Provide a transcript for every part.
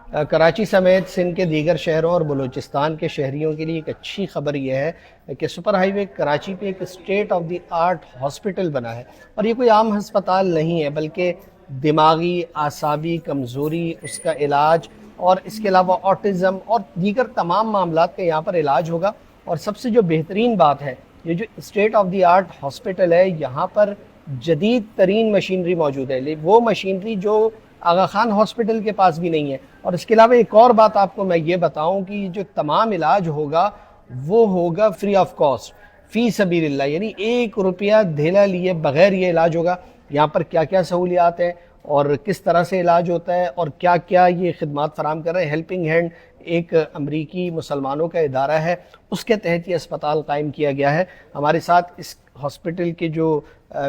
کراچی سمیت سندھ کے دیگر شہروں اور بلوچستان کے شہریوں کے لیے ایک اچھی خبر یہ ہے کہ سپر ہائی وے کراچی پہ ایک state of the art hospital بنا ہے، اور یہ کوئی عام ہسپتال نہیں ہے بلکہ دماغی اعصابی کمزوری، اس کا علاج اور اس کے علاوہ آٹزم اور دیگر تمام معاملات کا یہاں پر علاج ہوگا۔ اور سب سے جو بہترین بات ہے، یہ جو state of the art hospital ہے، یہاں پر جدید ترین مشینری موجود ہے، وہ مشینری جو آغا خان ہاسپٹل کے پاس بھی نہیں ہے۔ اور اس کے علاوہ ایک اور بات آپ کو میں یہ بتاؤں کہ جو تمام علاج ہوگا وہ ہوگا فری آف کاسٹ، فی سبیل اللہ، یعنی 1 روپیہ دھیلا لیے بغیر یہ علاج ہوگا۔ یہاں پر کیا کیا سہولیات ہیں اور کس طرح سے علاج ہوتا ہے اور کیا کیا یہ خدمات فراہم کر رہے ہیں۔ ہیلپنگ ہینڈ ایک امریکی مسلمانوں کا ادارہ ہے، اس کے تحت یہ اسپتال قائم کیا گیا ہے۔ ہمارے ساتھ اس ہاسپٹل کے جو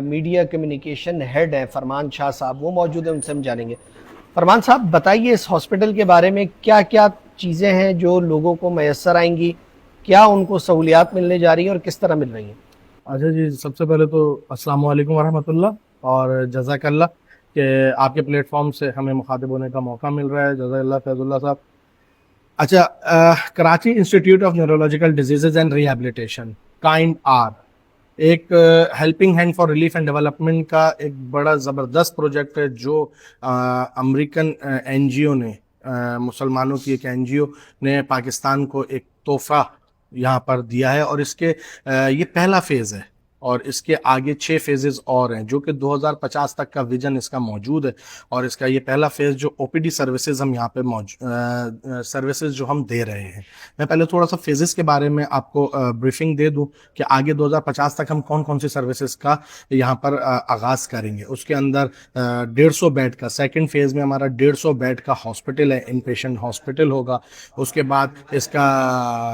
میڈیا کمیونیکیشن ہیڈ ہیں فرمان شاہ صاحب، وہ موجود ہیں، ان سے ہم جانیں گے۔ فرمان صاحب بتائیے اس ہاسپٹل کے بارے میں، کیا کیا چیزیں ہیں جو لوگوں کو میسر آئیں گی، کیا ان کو سہولیات ملنے جا رہی ہیں اور کس طرح مل رہی ہیں؟ اچھا جی، سب سے پہلے تو السلام علیکم ورحمۃ اللہ اور جزاک اللہ کہ آپ کے پلیٹ فارم سے ہمیں مخاطب ہونے کا موقع مل رہا ہے۔ جزاک اللہ فیض اللہ صاحب۔ اچھا، Karachi Institute of Neurological Diseases and Rehabilitation KIND are ایک Helping Hand for Relief and Development کا ایک بڑا زبردست پروجیکٹ ہے جو امریکن این جی او نے، مسلمانوں کی ایک این جی او نے پاکستان کو ایک تحفہ یہاں پر دیا ہے، اور اس کے یہ پہلا فیز ہے اور اس کے آگے 6 فیزز اور ہیں جو کہ 2050 تک کا ویژن اس کا موجود ہے، اور اس کا یہ پہلا فیز جو او پی ڈی سروسز ہم یہاں پہ سروسز جو ہم دے رہے ہیں۔ میں پہلے تھوڑا سا فیزز کے بارے میں آپ کو بریفنگ دے دوں کہ آگے 2050 تک ہم کون کون سی سروسز کا یہاں پر آغاز کریں گے۔ اس کے اندر 150 بیڈ کا، سیکنڈ فیز میں ہمارا 150 بیڈ کا ہاسپٹل ہے، ان پیشنٹ ہاسپٹل ہوگا۔ اس کے بعد اس کا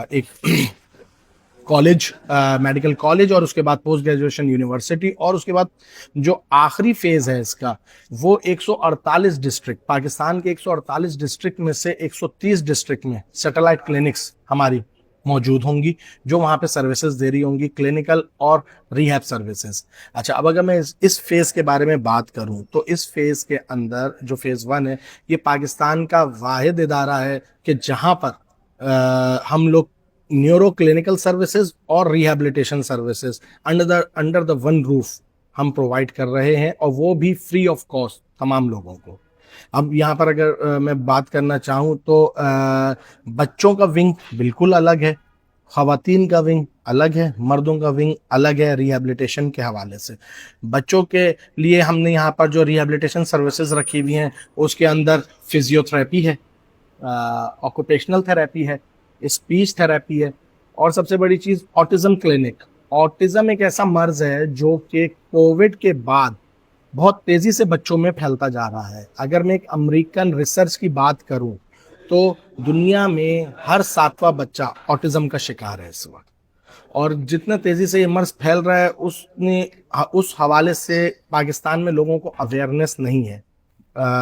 ایک کالج، میڈیکل کالج، اور اس کے بعد پوسٹ گریجویشن یونیورسٹی، اور اس کے بعد جو آخری فیز ہے اس کا وہ 148 ڈسٹرکٹ، پاکستان کے 148 ڈسٹرکٹ میں سے 130 ڈسٹرکٹ میں سیٹلائٹ کلینکس ہماری موجود ہوں گی جو وہاں پہ سروسز دے رہی ہوں گی، کلینکل اور ریہیب سروسز۔ اچھا، اب اگر میں اس فیز کے بارے میں بات کروں تو اس فیز کے اندر جو فیز 1 ہے، یہ پاکستان کا واحد ادارہ ہے کہ جہاں پر ہم لوگ نیورو کلینکل سروسز اور rehabilitation services under the one roof ہم پرووائڈ کر رہے ہیں، اور وہ بھی فری آف کاسٹ تمام لوگوں کو۔ اب یہاں پر اگر میں بات کرنا چاہوں تو بچوں کا ونگ بالکل الگ ہے، خواتین کا ونگ الگ ہے، مردوں کا ونگ الگ ہے ریہیبلیٹیشن کے حوالے سے۔ بچوں کے لیے ہم نے یہاں پر جو ریہیبلیٹیشن سروسز رکھی ہوئی ہیں اس کے اندر فزیو تھراپی ہے، آکوپیشنل تھراپی ہے، اسپیچ تھراپی ہے، اور سب سے بڑی چیز آٹزم کلینک۔ آٹزم ایک ایسا مرض ہے جو کہ کووڈ کے بعد بہت تیزی سے بچوں میں پھیلتا جا رہا ہے۔ اگر میں ایک امریکن ریسرچ کی بات کروں تو دنیا میں ہر 7واں بچہ آٹزم کا شکار ہے اس وقت، اور جتنا تیزی سے یہ مرض پھیل رہا ہے اس حوالے سے پاکستان میں لوگوں کو اویئرنیس نہیں ہے۔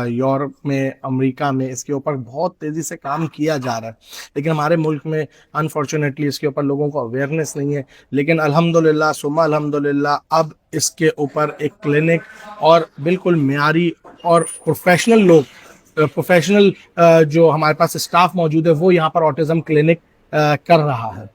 یورپ میں، امریکہ میں اس کے اوپر بہت تیزی سے کام کیا جا رہا ہے، لیکن ہمارے ملک میں انفارچونیٹلی اس کے اوپر لوگوں کو اویئرنیس نہیں ہے۔ لیکن الحمدللہ ثم الحمدللہ اب اس کے اوپر ایک کلینک اور بالکل معیاری اور پروفیشنل جو ہمارے پاس اسٹاف موجود ہے وہ یہاں پر آٹزم کلینک کر رہا ہے۔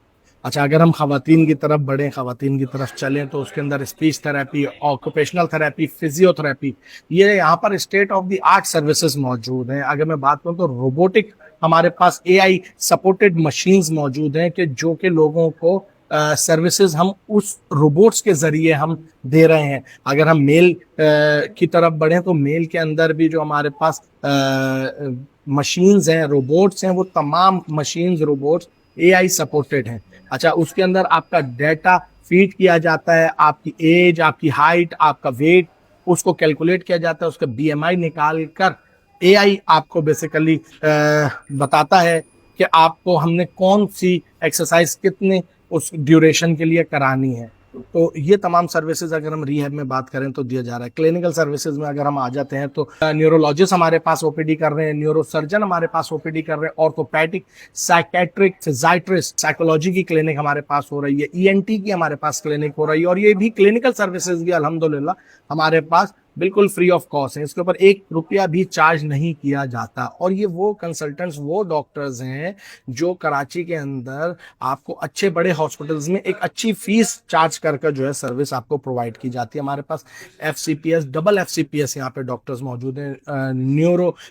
اچھا، اگر ہم خواتین کی طرف بڑھیں، خواتین کی طرف چلیں تو اس کے اندر speech therapy, occupational therapy, physio therapy, یہ یہاں پر state of the art services موجود ہیں۔ اگر میں بات کروں تو روبوٹک ہمارے پاس اے آئی سپورٹڈ مشینز موجود ہیں کہ جو کہ لوگوں کو سروسز ہم اس روبوٹس کے ذریعے ہم دے رہے ہیں۔ اگر ہم میل کی طرف بڑھیں تو میل کے اندر بھی جو ہمارے پاس مشینز ہیں، روبوٹس ہیں، وہ تمام مشینز، روبوٹس اے آئی سپورٹڈ ہیں۔ اچھا، اس کے اندر آپ کا ڈیٹا فیڈ کیا جاتا ہے، آپ کی ایج، آپ کی ہائٹ، آپ کا ویٹ، اس کو کیلکولیٹ کیا جاتا ہے، اس کا بی ایم آئی نکال کر اے آئی آپ کو بیسیکلی بتاتا ہے کہ آپ کو ہم نے کون سی ایکسرسائز کتنے اس ڈیوریشن کے لیے کرانی ہے۔ تو یہ تمام سروسز اگر ہم ریہیب میں بات کریں تو دیا جا رہا ہے۔ کلینکل سروسز میں اگر ہم آ جاتے ہیں تو نیورولوجسٹ ہمارے پاس او پی ڈی کر رہے ہیں، نیورو سرجن ہمارے پاس او پی ڈی کر رہے ہیں، آرتھوپیڈک، سائکیٹرک، فزیاٹرسٹ، سائیکولوجی کی کلینک ہمارے پاس ہو رہی ہے، ای این ٹی کی ہمارے پاس کلینک ہو رہی ہے، اور یہ بھی کلینکل سروسز بھی الحمدللہ ہمارے پاس बिल्कुल फ्री ऑफ कॉस्ट हैं, इसके ऊपर 1 रुपया भी चार्ज नहीं किया जाता। और ये वो कंसल्टेंट्स, वो डॉक्टर्स हैं जो कराची के अंदर आपको अच्छे बड़े हॉस्पिटल्स में एक अच्छी फीस चार्ज कर जो है सर्विस आपको प्रोवाइड की जाती है। हमारे पास FCPS, डबल FCPS यहाँ पे डॉक्टर्स मौजूद हैं,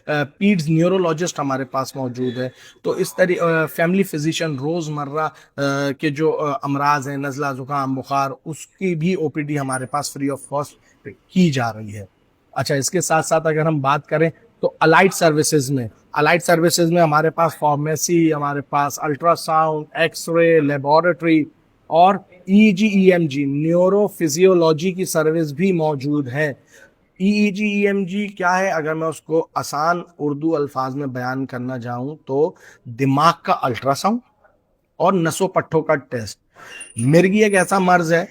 पीड्स न्यूरोलॉजिस्ट हमारे पास मौजूद है। तो इस तरह फैमिली फिजिशियन, रोज़मर्रा के जो अमराज हैं, नज़ला, ज़ुकाम, बुखार, उसकी भी OPD हमारे पास फ्री ऑफ कॉस्ट की जा रही है। अच्छा, इसके साथ साथ अगर हम बात करें तो अलाइड सर्विसेज में हमारे पास फार्मेसी, हमारे पास अल्ट्रासाउंड, एक्सरे, लेबोरेटरी और EEG EMG न्यूरो फिजियोलॉजी की सर्विस भी मौजूद है। EEG EMG क्या है, अगर मैं उसको आसान उर्दू अल्फाज में बयान करना चाहूँ तो दिमाग का अल्ट्रासाउंड और नसों पट्टों का टेस्ट। मिर्गी एक ऐसा मर्ज है,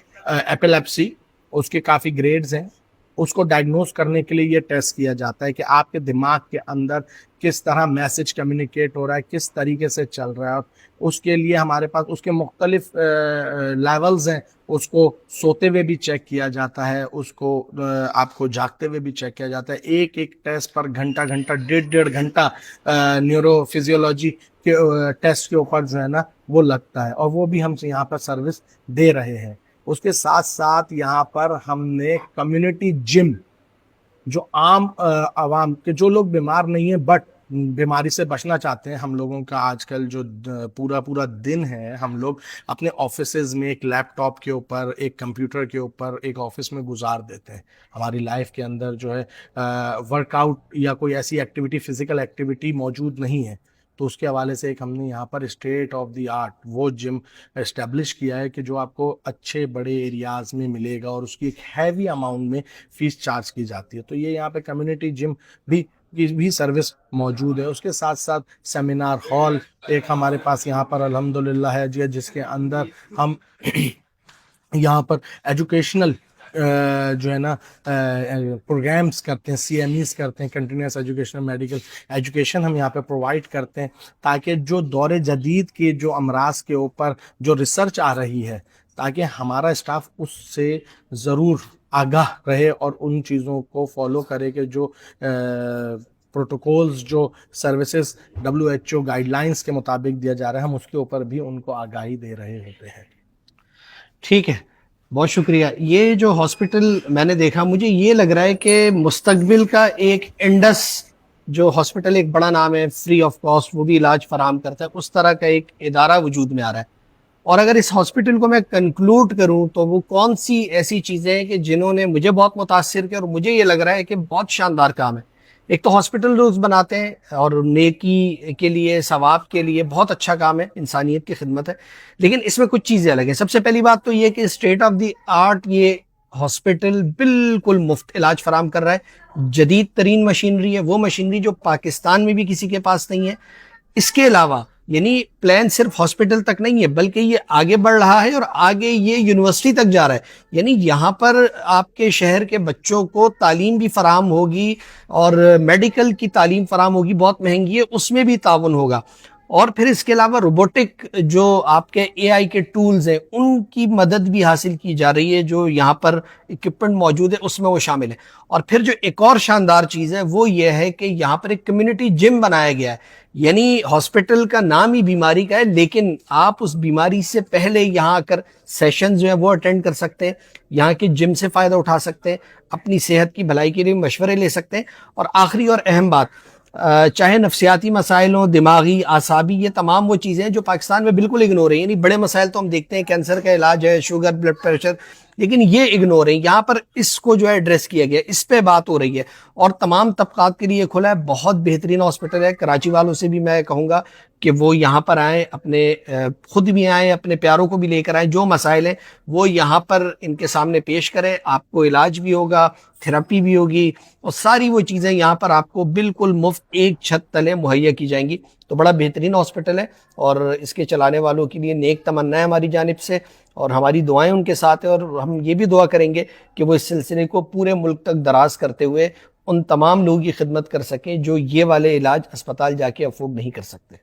एपिलेप्सी, उसके काफ़ी ग्रेड्स हैं, उसको डायग्नोस करने के लिए ये टेस्ट किया जाता है कि आपके दिमाग के अंदर किस तरह मैसेज कम्युनिकेट हो रहा है, किस तरीके से चल रहा है। और उसके लिए हमारे पास उसके मुख्तलिफ लेवल्स हैं, उसको सोते हुए भी चेक किया जाता है, उसको आपको जागते हुए भी चेक किया जाता है। एक एक टेस्ट पर घंटा, डेढ़ घंटा न्यूरो फिजियोलॉजी के टेस्ट के ऊपर जो है ना वो लगता है, और वो भी हम यहाँ पर सर्विस दे रहे हैं। उसके साथ साथ यहाँ पर हमने कम्युनिटी जिम, जो आम आवाम के जो लोग बीमार नहीं हैं बट बीमारी से बचना चाहते हैं, हम लोगों का आजकल जो पूरा दिन है, हम लोग अपने ऑफिसेज में एक लैपटॉप के ऊपर, एक कंप्यूटर के ऊपर, एक ऑफिस में गुजार देते हैं। हमारी लाइफ के अंदर जो है वर्कआउट या कोई ऐसी एक्टिविटी, फिजिकल एक्टिविटी मौजूद नहीं है। तो उसके हवाले से एक हमने यहाँ पर स्टेट ऑफ द आर्ट वो जिम एस्टेब्लिश किया है कि जो आपको अच्छे बड़े एरियाज़ में मिलेगा और उसकी एक हैवी अमाउंट में फ़ीस चार्ज की जाती है। तो ये यहाँ पे कम्युनिटी जिम भी सर्विस मौजूद है। उसके साथ साथ सेमिनार हॉल एक हमारे पास यहाँ पर अल्हम्दुलिल्लाह है जी, जिसके अंदर हम यहाँ पर एजुकेशनल जो है ना प्रोग्राम्स करते हैं, CMEs करते हैं, कंटिन्यूस एजुकेशनल मेडिकल एजुकेशन हम यहाँ पे प्रोवाइड करते हैं, ताकि जो दौरे जदीद के जो अमराज के ऊपर जो रिसर्च आ रही है, ताकि हमारा स्टाफ उससे ज़रूर आगाह रहे और उन चीज़ों को फॉलो करे कि जो प्रोटोकॉल्स, जो सर्विसेज WHO गाइडलाइंस के मुताबिक दिया जा रहा है, हम उसके ऊपर भी उनको आगाही दे रहे होते हैं। ठीक है, बहुत शुक्रिया। ये जो हॉस्पिटल मैंने देखा, मुझे ये लग रहा है कि मुस्तकबिल का एक इंडस जो हॉस्पिटल, एक बड़ा नाम है, फ्री ऑफ कॉस्ट वो भी इलाज फराहम करता है, उस तरह का एक इदारा वजूद में आ रहा है। और अगर इस हॉस्पिटल को मैं कंक्लूड करूं तो वो कौन सी ऐसी चीज़ें हैं कि जिन्होंने मुझे बहुत मुतासिर किया और मुझे ये लग रहा है कि बहुत शानदार काम है। एक तो हॉस्पिटल रोज़ बनाते हैं और नेकी के लिए, सवाब के लिए बहुत अच्छा काम है, इंसानियत की खिदमत है। लेकिन इसमें कुछ चीज़ें अलग हैं। सबसे पहली बात तो ये कि स्टेट ऑफ द आर्ट ये हॉस्पिटल बिल्कुल मुफ्त इलाज फराम कर रहा है। जदीद तरीन मशीनरी है, वो मशीनरी जो पाकिस्तान में भी किसी के पास नहीं है। इसके अलावा यानी प्लान सिर्फ हॉस्पिटल तक नहीं है, बल्कि ये आगे बढ़ रहा है और आगे ये यूनिवर्सिटी तक जा रहा है। यानी यहाँ पर आपके शहर के बच्चों को तालीम भी फराहम होगी और मेडिकल की तालीम फराहम होगी, बहुत महंगी है, उसमें भी ताउन होगा। और फिर इसके अलावा रोबोटिक जो आपके AI के टूल्स हैं, उनकी मदद भी हासिल की जा रही है। जो यहाँ पर इक्विपमेंट मौजूद है उसमें वो शामिल है। और फिर जो एक और शानदार चीज़ है वो ये है कि यहाँ पर एक कम्युनिटी जिम बनाया गया है। यानी हॉस्पिटल का नाम ही बीमारी का है, लेकिन आप उस बीमारी से पहले यहाँ आकर सेशन जो है वो अटेंड कर सकते हैं, यहाँ के जिम से फ़ायदा उठा सकते हैं, अपनी सेहत की भलाई के लिए मशवरे ले सकते हैं। और आखिरी और अहम बात, चाहे नफ्सियाती मसाइल हों, दिमागी, आसाबी, ये तमाम वो चीज़ें हैं जो पाकिस्तान में बिल्कुल इग्नोर है। यानी बड़े मसाइल तो हम देखते हैं, कैंसर का इलाज है, शुगर, ब्लड प्रेशर, लेकिन ये इग्नोर है। यहाँ पर इसको जो है एड्रेस किया गया, इस पे बात हो रही है और तमाम तबकात के लिए खुला है। बहुत बेहतरीन हॉस्पिटल है। कराची वालों से भी मैं कहूँगा कि वो यहाँ पर आएँ, अपने खुद भी आएँ, अपने प्यारों को भी लेकर आएँ। जो मसाइल हैं वो यहाँ पर इनके सामने पेश करें, आपको इलाज भी होगा, थेरेपी भी होगी और सारी वो चीज़ें यहाँ पर आपको बिल्कुल मुफ्त एक छत तले मुहैया की जाएंगी। तो बड़ा बेहतरीन हॉस्पिटल है और इसके चलाने वालों के लिए नेक तमन्ना है हमारी जानिब से और हमारी दुआएं उनके साथ है। और हम ये भी दुआ करेंगे कि वो इस सिलसिले को पूरे मुल्क तक दराज करते हुए उन तमाम लोगों की खिदमत कर सकें जो ये वाले इलाज अस्पताल जाके अफोर्ड नहीं कर सकते।